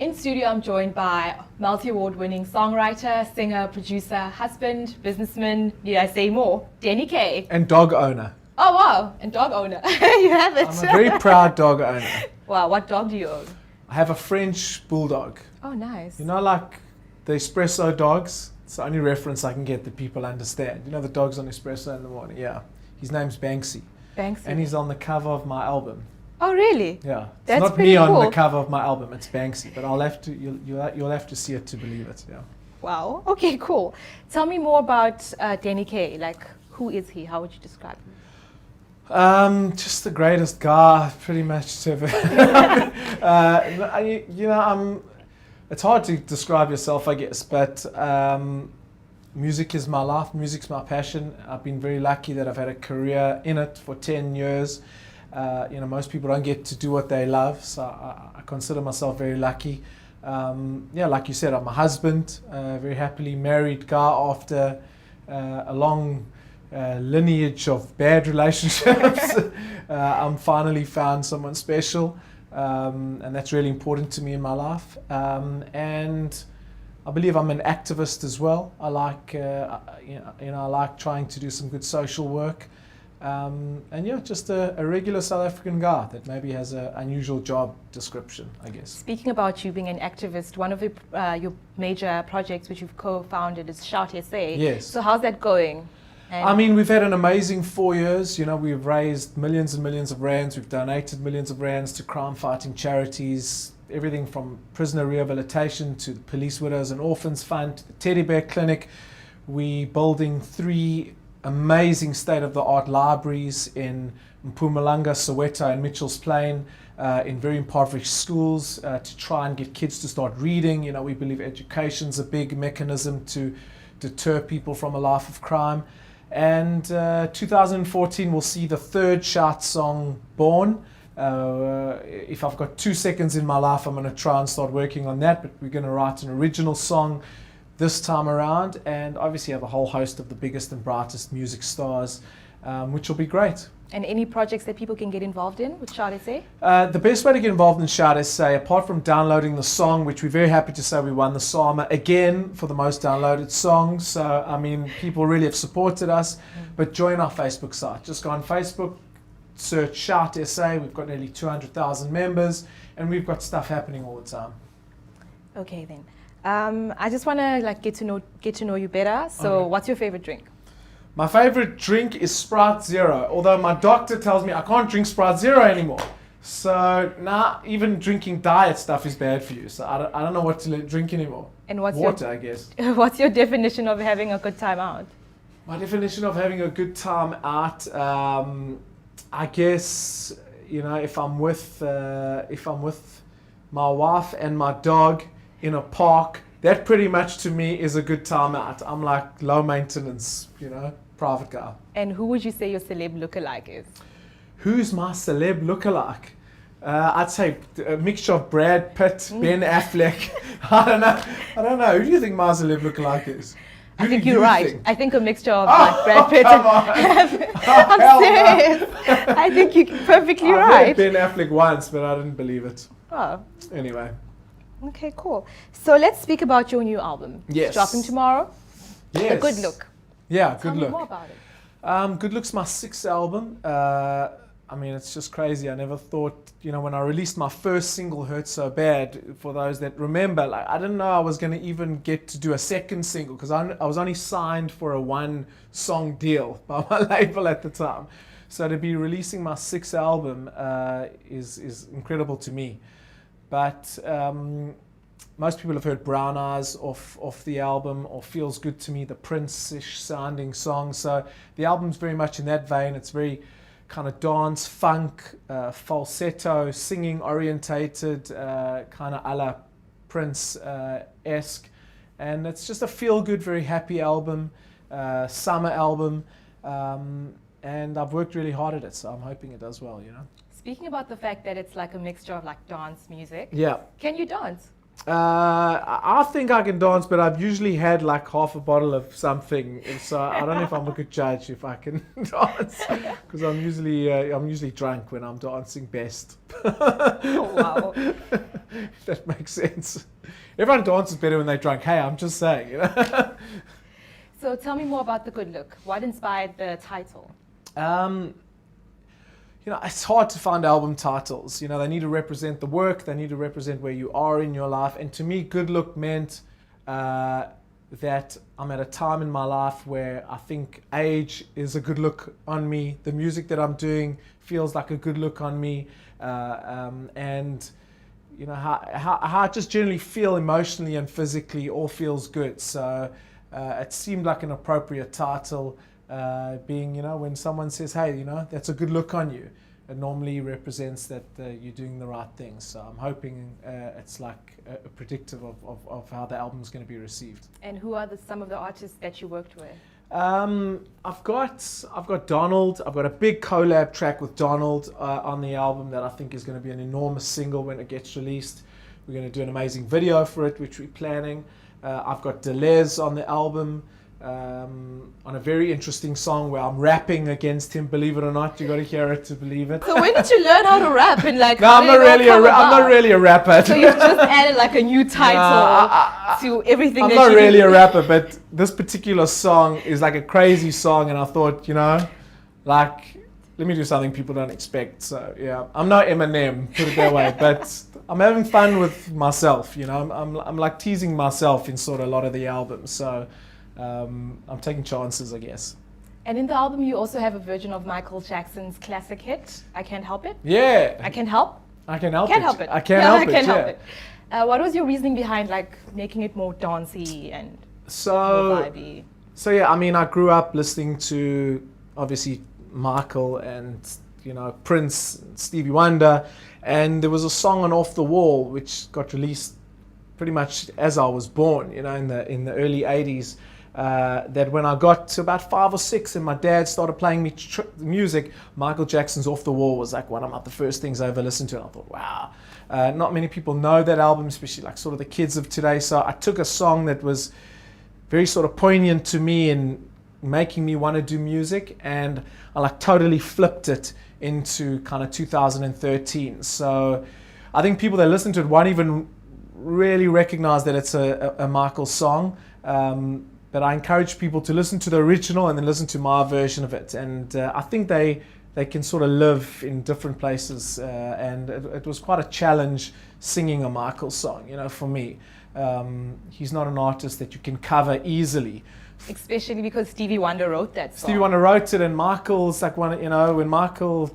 In studio, I'm joined by multi-award winning songwriter, singer, producer, husband, businessman, need I say more, Danny K. And dog owner. Oh wow, and dog owner. You have it. I'm a very proud dog owner. Wow, what dog do you own? I have a French bulldog. Oh nice. You know, like the espresso dogs? It's the only reference I can get that people understand. You know the dogs on espresso in the morning? Yeah. His name's Banksy. Banksy. And he's on the cover of my album. Oh really? Yeah. It's That's not pretty me cool. on the cover of my album, it's Banksy. But you'll have to see it to believe it. Yeah. Wow. Okay, cool. Tell me more about Danny K. Like, who is he? How would you describe him? Just the greatest guy, pretty much to ever. It's hard to describe yourself, I guess, but music is my life, music's my passion. I've been very lucky that I've had a career in it for 10 years. Most people don't get to do what they love, so I consider myself very lucky. Like you said, I'm a husband, very happily married guy after a long lineage of bad relationships. I'm finally found someone special, and that's really important to me in my life. And I believe I'm an activist as well. I like, I like trying to do some good social work. Just a regular South African guy that maybe has an unusual job description, I guess. Speaking about you being an activist, one of your major projects which you've co-founded is Shout SA. Yes. So how's that going? And We've had an amazing 4 years. We've raised millions and millions of rands. We've donated millions of rands to crime-fighting charities, everything from prisoner rehabilitation to the Police Widows and Orphans Fund, to the Teddy Bear Clinic. We're building 3 amazing state-of-the-art libraries in Mpumalanga, Soweto and Mitchell's Plain, in very impoverished schools, to try and get kids to start reading. We believe education's a big mechanism to deter people from a life of crime. And 2014 will see the 3rd Shout song born. If I've got 2 seconds in my life, I'm going to try and start working on that, but we're going to write an original song this time around, and obviously have a whole host of the biggest and brightest music stars, which will be great. And any projects that people can get involved in with Shout SA? The best way to get involved in Shout SA, apart from downloading the song, which we're very happy to say we won the SAMA again for the most downloaded song. So, people really have supported us. But join our Facebook site. Just go on Facebook, search Shout SA. We've got nearly 200,000 members, and we've got stuff happening all the time. Okay then. I just want to get to know you better. So, Okay. What's your favorite drink? My favorite drink is Sprite Zero, although my doctor tells me I can't drink Sprite Zero anymore. So now even drinking diet stuff is bad for you. So I don't know what to drink anymore. And what's water, I guess. What's your definition of having a good time out? My definition of having a good time out, I guess, if I'm with my wife and my dog in a park, that pretty much to me is a good time out. I'm like low maintenance, private guy. And who would you say your celeb lookalike is? Who's my celeb lookalike? I'd say a mixture of Brad Pitt, Ben Affleck. I don't know. Who do you think my celeb lookalike is? I think you're right. I think a mixture of Brad Oh, Pitt come on. I'm serious. I think you're perfectly I right. heard Ben Affleck once, but I didn't believe it. Oh, Anyway. okay, cool. So let's speak about your new album. Yes. It's dropping tomorrow. Yes. A Good Look. Yeah, Tell Good me Look. more about it. Good Look's my 6th album. It's just crazy. I never thought, when I released my first single, Hurt So Bad, for those that remember, I didn't know I was going to even get to do a second single because I was only signed for a 1-song deal by my label at the time. So to be releasing my 6th album is incredible to me. But most people have heard Brown Eyes off the album, or Feels Good to Me, the Prince-ish sounding song. So the album's very much in that vein. It's very kind of dance, funk, falsetto, singing orientated, kind of a la Prince-esque. And it's just a feel-good, very happy album, summer album. And I've worked really hard at it, so I'm hoping it does well, Speaking about the fact that it's like a mixture of dance music. Yeah. Can you dance? I think I can dance, but I've usually had half a bottle of something, so I don't know if I'm a good judge if I can dance, because I'm usually drunk when I'm dancing best. Oh, wow. if that makes sense. Everyone dances better when they're drunk. Hey, I'm just saying. You know? So tell me more about The Good Look. What inspired the title? You know, it's hard to find album titles. You know, they need to represent the work, they need to represent where you are in your life. And to me, Good Look meant that I'm at a time in my life where I think age is a good look on me. The music that I'm doing feels like a good look on me. And you know, how I just generally feel emotionally and physically all feels good. So it seemed like an appropriate title. Being, you know, when someone says, hey, you know, that's a good look on you, it normally represents that you're doing the right thing. So I'm hoping it's like a predictive of how the album's going to be received. And who are some of the artists that you worked with? I've got Donald. I've got a big collab track with Donald on the album that I think is going to be an enormous single when it gets released. We're going to do an amazing video for it, which we're planning. I've got Deleuze on the album. On a very interesting song where I'm rapping against him. Believe it or not, you got to hear it to believe it. So when did you learn how to rap? And like, No, I'm not really a rapper. So you've just added like a new title to everything. I'm that not you really do. a rapper, but this particular song is like a crazy song, and I thought, you know, like, let me do something people don't expect. So yeah, I'm not Eminem, put it that way, but I'm having fun with myself. You know, I'm like teasing myself in sort of a lot of the albums. So. I'm taking chances, I guess. And in the album, you also have a version of Michael Jackson's classic hit, I Can't Help It. Yeah. I Can Help? I Can Help Can't It. help it. I Can't Help It. I Can't yeah. Help It. What was your reasoning behind like making it more dancey and more So vibey? yeah, I mean, I grew up listening to obviously Michael and, you know, Prince, Stevie Wonder, and there was a song on Off the Wall which got released pretty much as I was born, you know, in the early 80s. That when I got to about 5 or 6 and my dad started playing me music, Michael Jackson's Off the Wall was like one of the first things I ever listened to, and I thought, wow, not many people know that album, especially like sort of the kids of today. So I took a song that was very sort of poignant to me and making me want to do music, and I like totally flipped it into kind of 2013. So I think people that listen to it won't even really recognize that it's a Michael song. But I encourage people to listen to the original and then listen to my version of it. And I think they can sort of live in different places. And it was quite a challenge singing a Michael song, you know, for me. He's not an artist that you can cover easily. Especially because Stevie Wonder wrote that song. Stevie Wonder wrote it, and Michael's like one, you know, when Michael's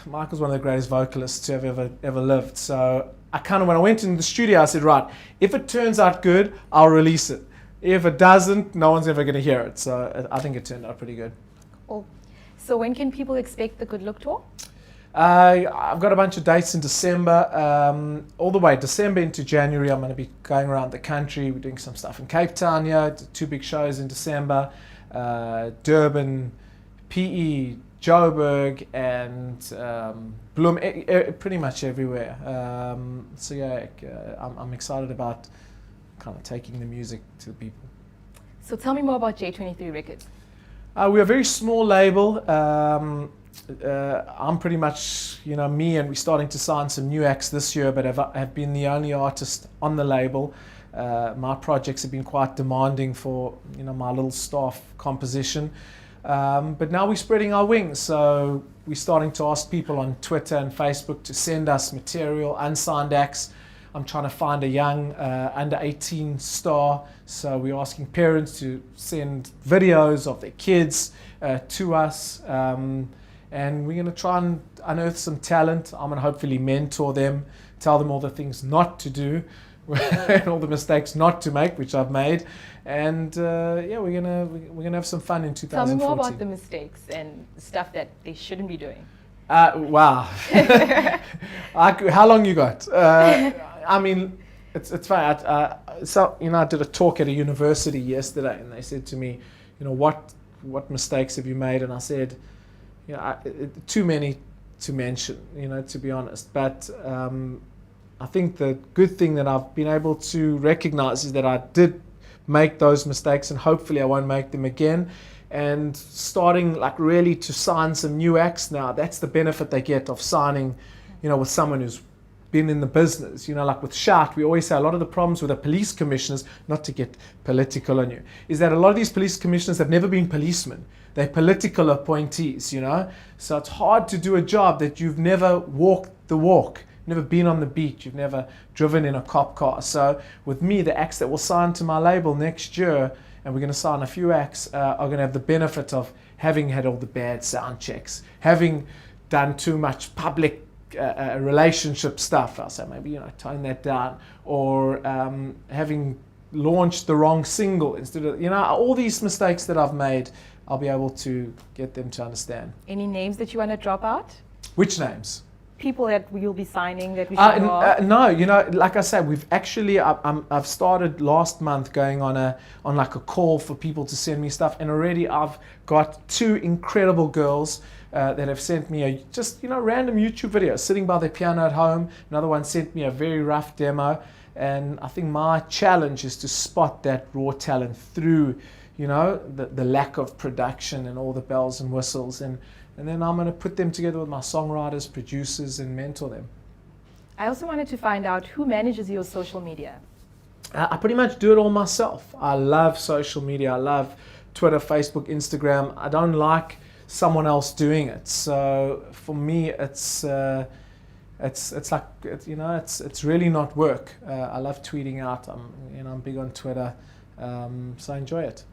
one of the greatest vocalists to have ever lived. So I kind of, when I went in the studio, I said, right, if it turns out good, I'll release it. If it doesn't, no one's ever going to hear it. So I think it turned out pretty good. Cool. So when can people expect the Good Look tour? I've got a bunch of dates in December, all the way December into January. I'm going to be going around the country. We're doing some stuff in Cape Town here, 2 big shows in December, Durban, PE, Joburg, and Bloem, pretty much everywhere. So yeah, I'm excited about kind of taking the music to the people. So tell me more about J23 Records. We're a very small label. I'm pretty much, you know, me, and we're starting to sign some new acts this year, but have been the only artist on the label. My projects have been quite demanding for, you know, my little staff composition. But now we're spreading our wings, so we're starting to ask people on Twitter and Facebook to send us material, unsigned acts. I'm trying to find a young under 18 star, so we're asking parents to send videos of their kids to us, and we're going to try and unearth some talent. I'm going to hopefully mentor them, tell them all the things not to do and all the mistakes not to make, which I've made, and yeah, we're gonna have some fun in 2014. Tell me more about the mistakes and stuff that they shouldn't be doing. Wow. How long you got? I mean, it's funny. So, you know, I did a talk at a university yesterday, and they said to me, you know, what mistakes have you made? And I said, you know, too many to mention, you know, to be honest. But I think the good thing that I've been able to recognize is that I did make those mistakes, and hopefully I won't make them again. And starting like really to sign some new acts now, that's the benefit they get of signing, you know, with someone who's been in the business, you know, like with Shout, we always say a lot of the problems with the police commissioners, not to get political on you, is that a lot of these police commissioners have never been policemen. They're political appointees, you know. So it's hard to do a job that you've never walked the walk, never been on the beach, you've never driven in a cop car. So with me, the acts that will sign to my label next year, and we're going to sign a few acts, are going to have the benefit of having had all the bad sound checks, having done too much public relationship stuff. I'll say maybe, you know, tone that down, or having launched the wrong single instead of, you know, all these mistakes that I've made, I'll be able to get them to understand. Any names that you want to drop out? Which names? People that you'll be signing that we should know of? No, you know, like I said, we've actually, I've started last month going on like a call for people to send me stuff, and already I've got 2 incredible girls that have sent me a just, you know, random YouTube video sitting by their piano at home. Another one sent me a very rough demo, and I think my challenge is to spot that raw talent through, you know, the lack of production and all the bells and whistles, and then I'm going to put them together with my songwriters, producers, and mentor them. I also wanted to find out who manages your social media. I pretty much do it all myself. I love social media. I love Twitter, Facebook, Instagram. I don't like someone else doing it. So for me, it's like, you know, it's really not work. I love tweeting out. I'm big on Twitter, so I enjoy it.